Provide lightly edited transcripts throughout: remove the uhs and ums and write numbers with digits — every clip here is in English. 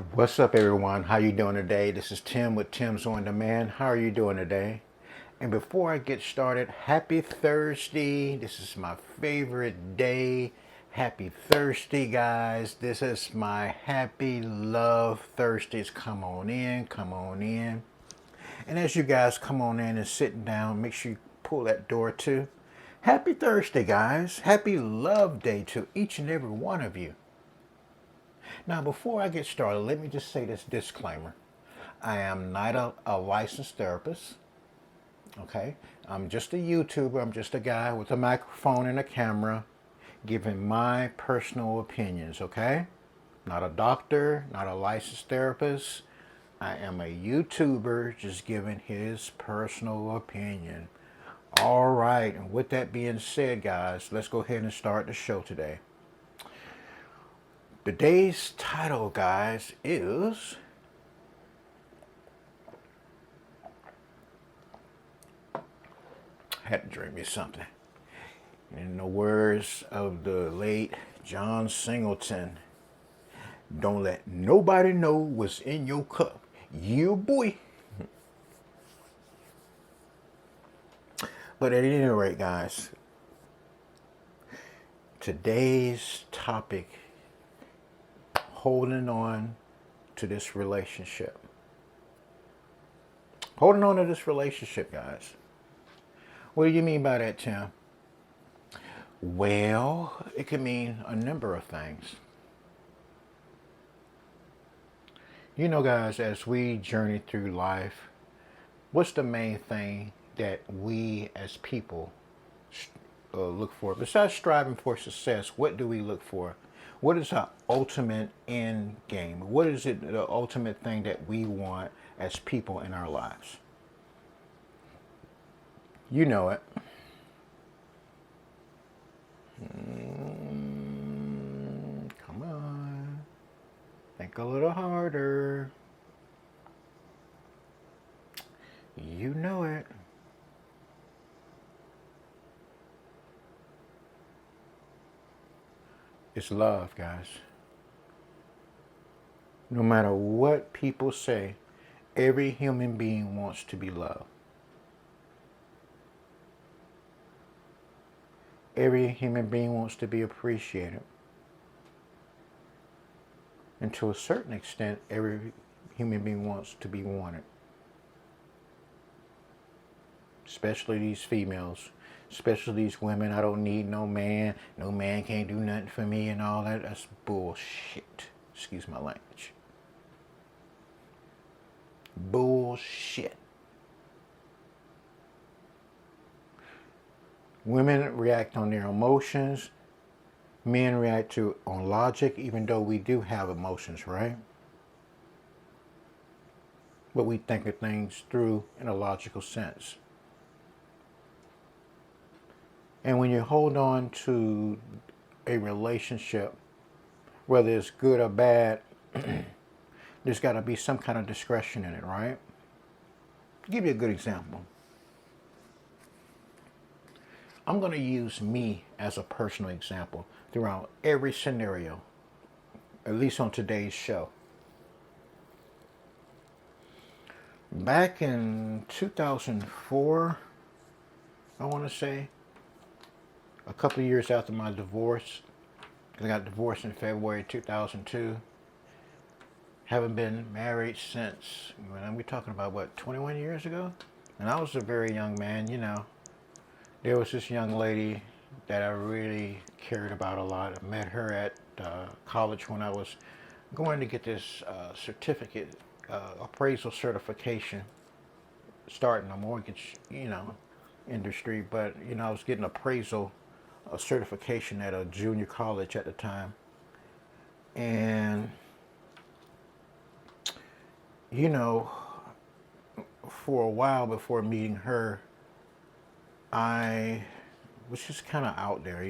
What's up, everyone? How you doing today? This is Tim with Tim's On Demand. How are you doing today? And before I get started, happy Thursday. This is my favorite day. Happy Thursday, guys. This is my happy love Thursdays. Come on in, come on in. And as you guys come on in and sitting down, make sure you pull that door too. Happy Thursday, guys. Happy love day to each and every one of you. Now, before I get started, let me just say this disclaimer. I am not a licensed therapist, okay? I'm just a YouTuber. I'm just a guy with a microphone and a camera giving my personal opinions, okay? Not a doctor, not a licensed therapist. I am a YouTuber just giving his personal opinion. All right, and with that being said, guys, let's go ahead and start the show today. Today's title, guys, is I had to drink me something. In the words of the late John Singleton, don't let nobody know what's in your cup. You boy. But at any rate, guys, today's topic, holding on to this relationship. Holding on to this relationship, guys. What do you mean by that, Tim? Well, it can mean a number of things. You know, guys, as we journey through life, what's the main thing that we as people look for? Besides striving for success, what do we look for? What is our ultimate end game? What is it, the ultimate thing that we want as people in our lives? You know it. Come on. Think a little harder. You know it. It's love, guys. No matter what people say, every human being wants to be loved. Every human being wants to be appreciated. And to a certain extent, every human being wants to be wanted. Especially these females. Especially these women. I don't need no man. No man can't do nothing for me and all that. That's bullshit. Excuse my language. Bullshit. Women react on their emotions. Men react on logic, even though we do have emotions, right? But we think of things through in a logical sense. And when you hold on to a relationship, whether it's good or bad, there's got to be some kind of discretion in it, right? I'll give you a good example. I'm going to use me as a personal example throughout every scenario, at least on today's show. Back in 2004, I want to say, a couple of years after my divorce, because I got divorced in February 2002, haven't been married since, we're talking about, 21 years ago? And I was a very young man, you know. There was this young lady that I really cared about a lot. I met her at college when I was going to get this certificate, appraisal certification, starting a mortgage, industry. But, I was getting appraisal certification at a junior college at the time. And, for a while before meeting her, I was just kind of out there,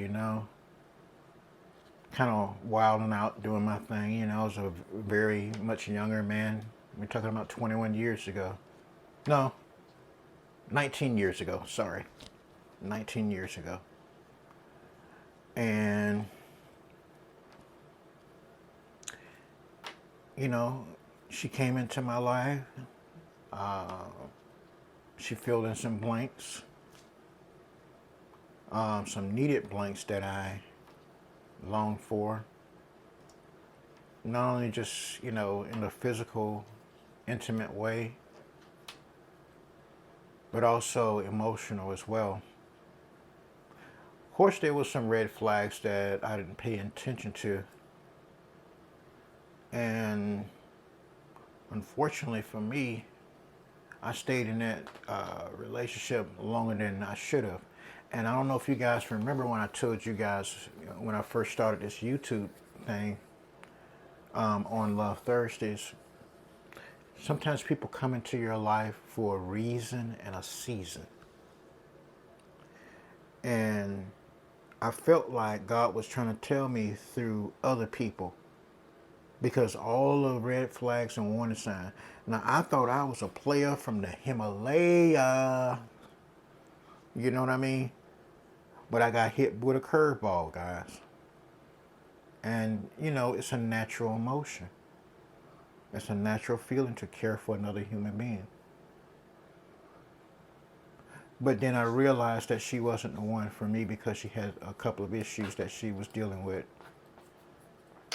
kind of wilding out, doing my thing. I was a very much younger man. We're talking about 21 years ago. No, 19 years ago, sorry. 19 years ago. And, you know, she came into my life. Uh, she filled in some blanks, some needed blanks that I longed for. Not only just, you know, in a physical, intimate way, but also emotional as well. Of course, there was some red flags that I didn't pay attention to. And unfortunately for me, I stayed in that relationship longer than I should have. And I don't know if you guys remember when I told you guys, you know, when I first started this YouTube thing on Love Thursdays, sometimes people come into your life for a reason and a season. And I felt like God was trying to tell me through other people, because all the red flags and warning signs. Now, I thought I was a player from the Himalaya. You know what I mean? But I got hit with a curveball, guys. And, you know, it's a natural emotion. It's a natural feeling to care for another human being. But then I realized that she wasn't the one for me, because she had a couple of issues that she was dealing with.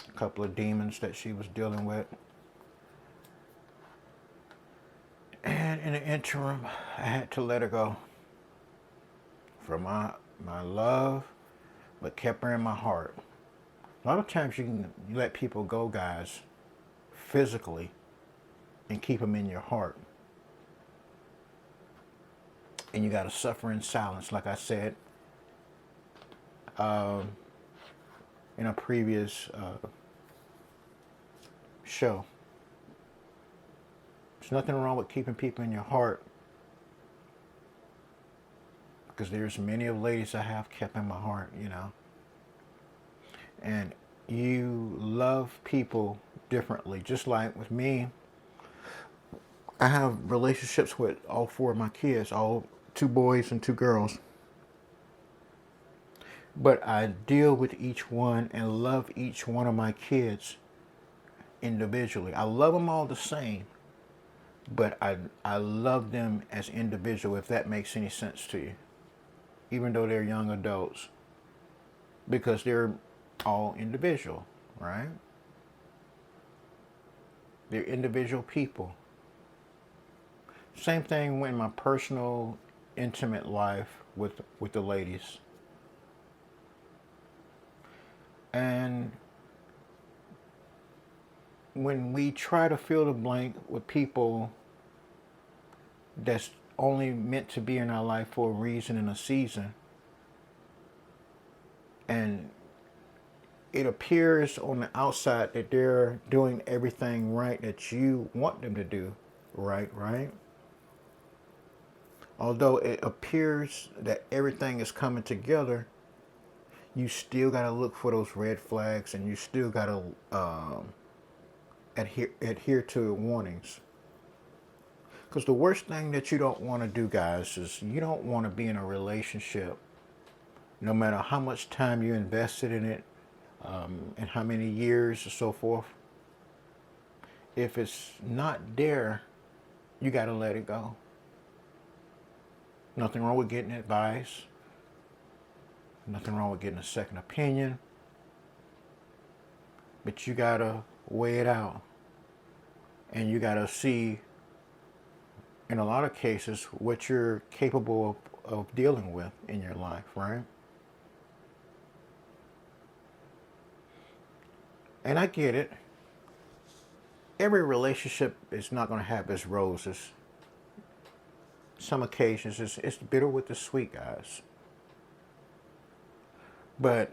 A couple of demons that she was dealing with. And in the interim, I had to let her go. For my love, but kept her in my heart. A lot of times you let people go, guys, physically, and keep them in your heart. And you got to suffer in silence, like I said in a previous show. There's nothing wrong with keeping people in your heart, because there's many of ladies I have kept in my heart, you know. And you love people differently. Just like with me, I have relationships with all four of my kids, all 2 boys and 2 girls. But I deal with each one and love each one of my kids individually. I love them all the same, but I love them as individual, if that makes any sense to you. Even though they're young adults, because they're all individual, right? They're individual people. Same thing in my personal, intimate life with the ladies. And when we try to fill the blank with people that's only meant to be in our life for a reason and a season, and it appears on the outside that they're doing everything right that you want them to do right? Although it appears that everything is coming together, you still got to look for those red flags, and you still got to adhere to warnings. Because the worst thing that you don't want to do, guys, is you don't want to be in a relationship, no matter how much time you invested in it, and how many years or so forth. If it's not there, you got to let it go. Nothing wrong with getting advice. Nothing wrong with getting a second opinion. But you got to weigh it out. And you got to see, in a lot of cases, what you're capable of dealing with in your life, right? And I get it. Every relationship is not going to have its roses. Some occasions it's bitter with the sweet, guys. But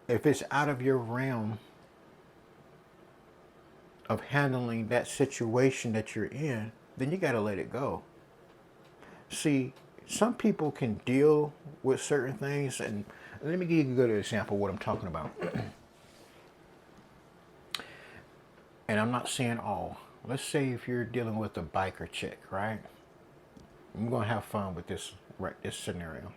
if it's out of your realm of handling that situation that you're in, then you got to let it go. See, some people can deal with certain things, and let me give you a good example of what I'm talking about. And I'm not saying all. Let's say if you're dealing with a biker chick, right? I'm going to have fun with this scenario.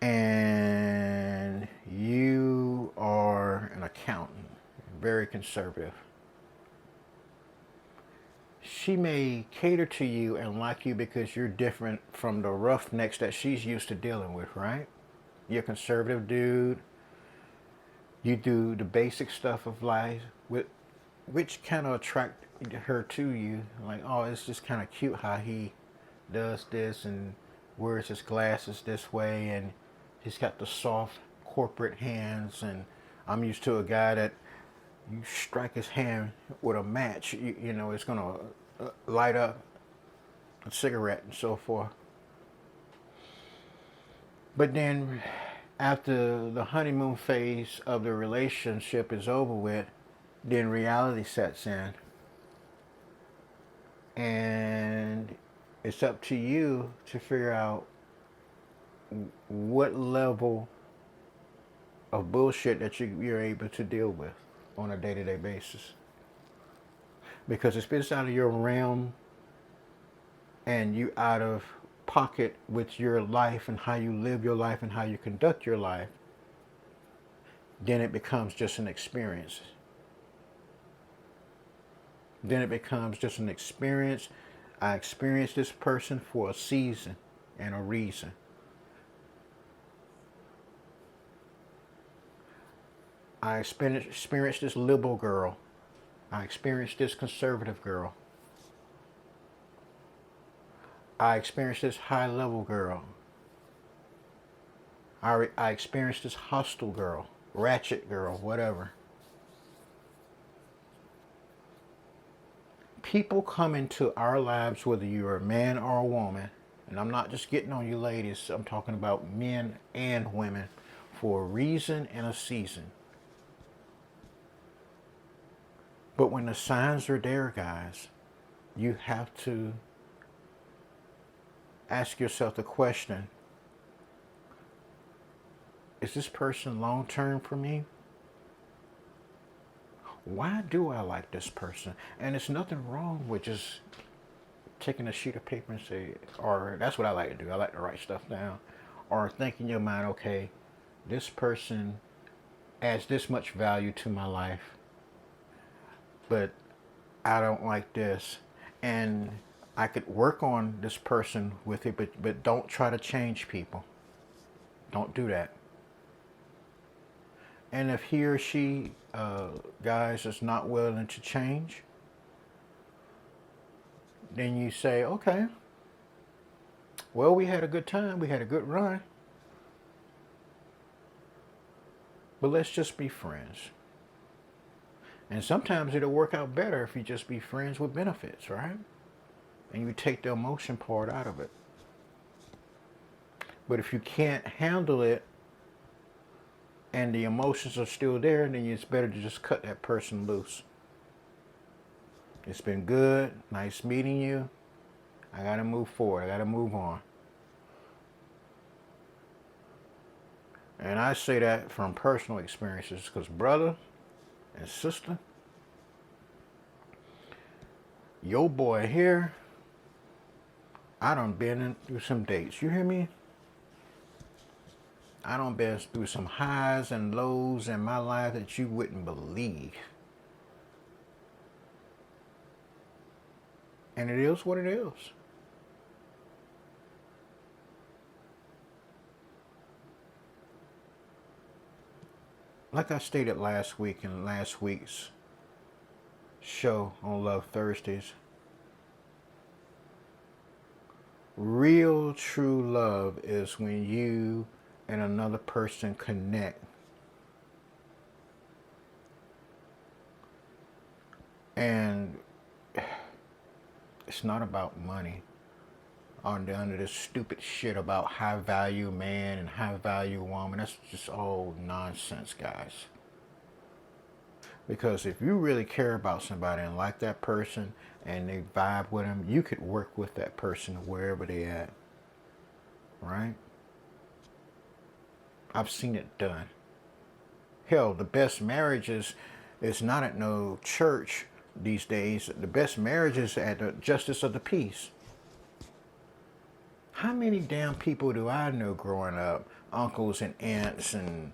And you are an accountant. very conservative. She may cater to you and like you because you're different from the roughnecks that she's used to dealing with, right? You're a conservative dude. You do the basic stuff of life, which kind of attract her to you. Like, oh, it's just kind of cute how he does this and wears his glasses this way, and he's got the soft corporate hands. And I'm used to a guy that you strike his hand with a match, you know, it's gonna light up a cigarette and so forth. But then, after the honeymoon phase of the relationship is over with, then reality sets in. And it's up to you to figure out what level of bullshit that you're able to deal with on a day-to-day basis. Because if it's out of your realm and you out of pocket with your life and how you live your life and how you conduct your life, then it becomes just an experience. Then it becomes just an experience. I experienced this person for a season and a reason. I experienced this liberal girl. I experienced this conservative girl. I experienced this high-level girl. I experienced this hostile girl, ratchet girl, whatever. People come into our lives, whether you're a man or a woman, and I'm not just getting on you ladies, I'm talking about men and women, for a reason and a season. But when the signs are there, guys, you have to ask yourself the question, is this person long-term for me? Why do I like this person? And there's nothing wrong with just taking a sheet of paper and say, or that's what I like to do. I like to write stuff down. Or think in your mind, okay, this person adds this much value to my life, but I don't like this. And I could work on this person with it, but don't try to change people. Don't do that. And if he or she, guys, is not willing to change, then you say, okay, well, we had a good time. We had a good run. But let's just be friends. And sometimes it'll work out better if you just be friends with benefits, right? And you take the emotion part out of it. But if you can't handle it and the emotions are still there, then it's better to just cut that person loose. It's been good. Nice meeting you. I got to move forward. I got to move on. And I say that from personal experiences because brother and sister, your boy here, I done been through some dates. You hear me? I done been through some highs and lows in my life that you wouldn't believe. And it is what it is. Like I stated last week in last week's show on Love Thursdays, real true love is when you and another person connect. And it's not about money. Under this stupid shit about high value man and high value woman. That's just all nonsense, guys. Because if you really care about somebody and like that person and they vibe with them, you could work with that person wherever they at. Right? I've seen it done. Hell, the best marriages is not at no church these days. The best marriages at the Justice of the Peace. How many damn people do I know growing up? Uncles and aunts and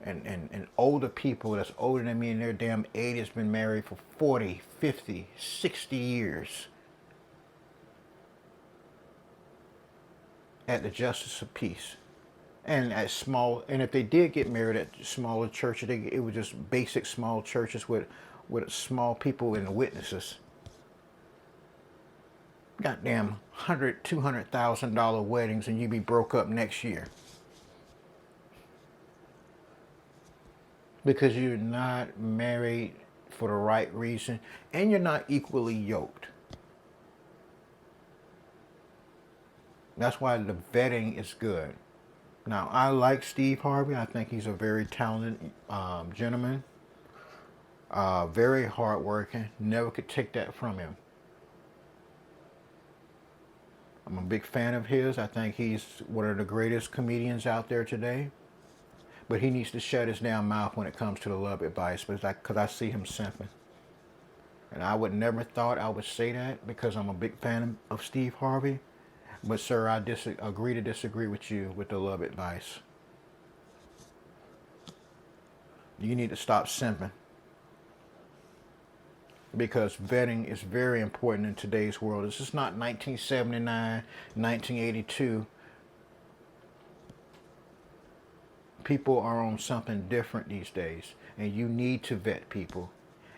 and older people that's older than me in their damn 80s been married for 40, 50, 60 years at the Justice of Peace. And at small, and if they did get married at smaller churches, it was just basic small churches with small people and witnesses. Goddamn $200,000 weddings, and you be broke up next year because you're not married for the right reason, and you're not equally yoked. That's why the vetting is good. Now, I like Steve Harvey. I think he's a very talented gentleman. Very hardworking. Never could take that from him. I'm a big fan of his. I think he's one of the greatest comedians out there today. But he needs to shut his damn mouth when it comes to the love advice, because I see him simping. And I would never thought I would say that because I'm a big fan of Steve Harvey. But sir, I agree to disagree with you with the love advice. You need to stop simping. Because vetting is very important in today's world. This is not 1979, 1982. People are on something different these days. And you need to vet people.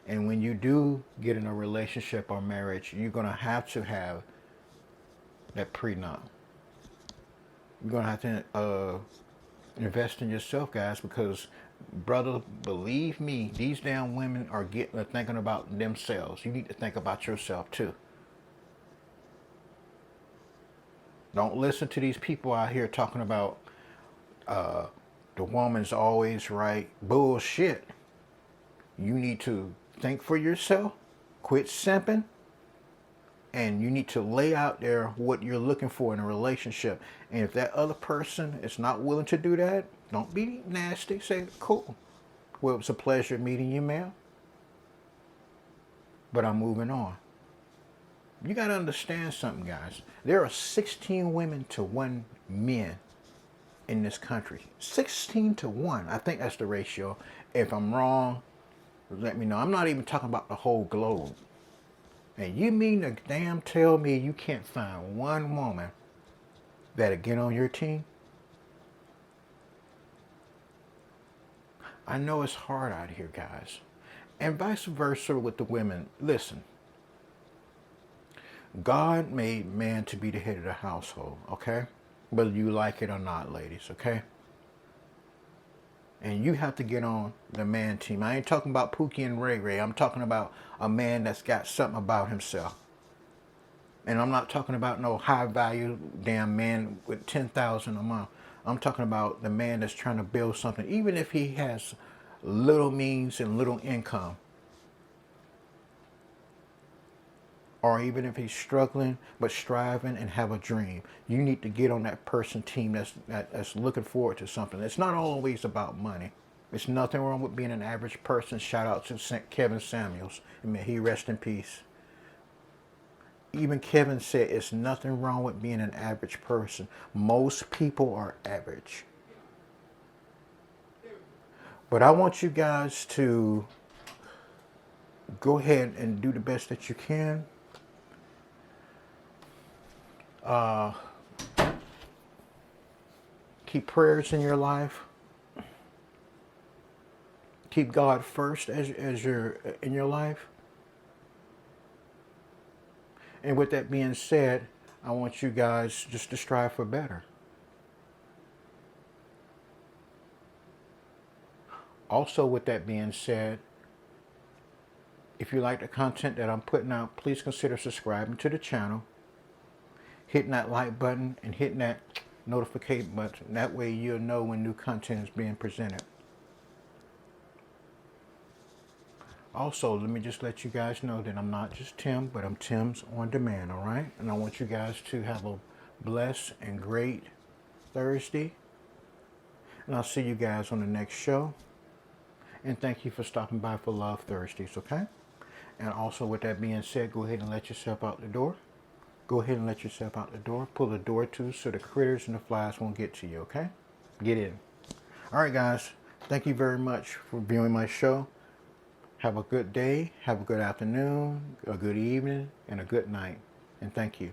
And when you do get in a relationship or marriage, you're going to have that prenup. You're going to have to invest in yourself, guys, because, brother, believe me, these damn women are thinking about themselves. You need to think about yourself, too. Don't listen to these people out here talking about the woman's always right. Bullshit. You need to think for yourself. Quit simping. And you need to lay out there what you're looking for in a relationship. And if that other person is not willing to do that, don't be nasty. Say, cool. Well, it was a pleasure meeting you, ma'am. But I'm moving on. You got to understand something, guys. There are 16 women to 1 man in this country. 16 to 1. I think that's the ratio. If I'm wrong, let me know. I'm not even talking about the whole globe. And you mean to damn tell me you can't find one woman that'll get on your team? I know it's hard out here, guys. And vice versa with the women. Listen. God made man to be the head of the household, okay? Whether you like it or not, ladies, okay? And you have to get on the man team. I ain't talking about Pookie and Ray Ray. I'm talking about a man that's got something about himself. And I'm not talking about no high value damn man with 10,000 a month. I'm talking about the man that's trying to build something, even if he has little means and little income. Or even if he's struggling but striving and have a dream. You need to get on that person team that's looking forward to something. It's not always about money. There's nothing wrong with being an average person. Shout out to Kevin Samuels. May he rest in peace. Even Kevin said it's nothing wrong with being an average person. Most people are average. But I want you guys to go ahead and do the best that you can. Keep prayers in your life. Keep God first as you're in your life. And with that being said, I want you guys just to strive for better. Also, with that being said, if you like the content that I'm putting out, please consider subscribing to the channel, hitting that like button, and hitting that notification button. That way you'll know when new content is being presented. Also, let me just let you guys know that I'm not just Tim, but I'm Tim's On Demand, all right? And I want you guys to have a blessed and great Thursday. And I'll see you guys on the next show. And thank you for stopping by for Love Thursdays, okay? And also, with that being said, go ahead and let yourself out the door. Go ahead and let yourself out the door. Pull the door to so the critters and the flies won't get to you, okay? Get in. All right, guys. Thank you very much for viewing my show. Have a good day, have a good afternoon, a good evening, and a good night. And thank you.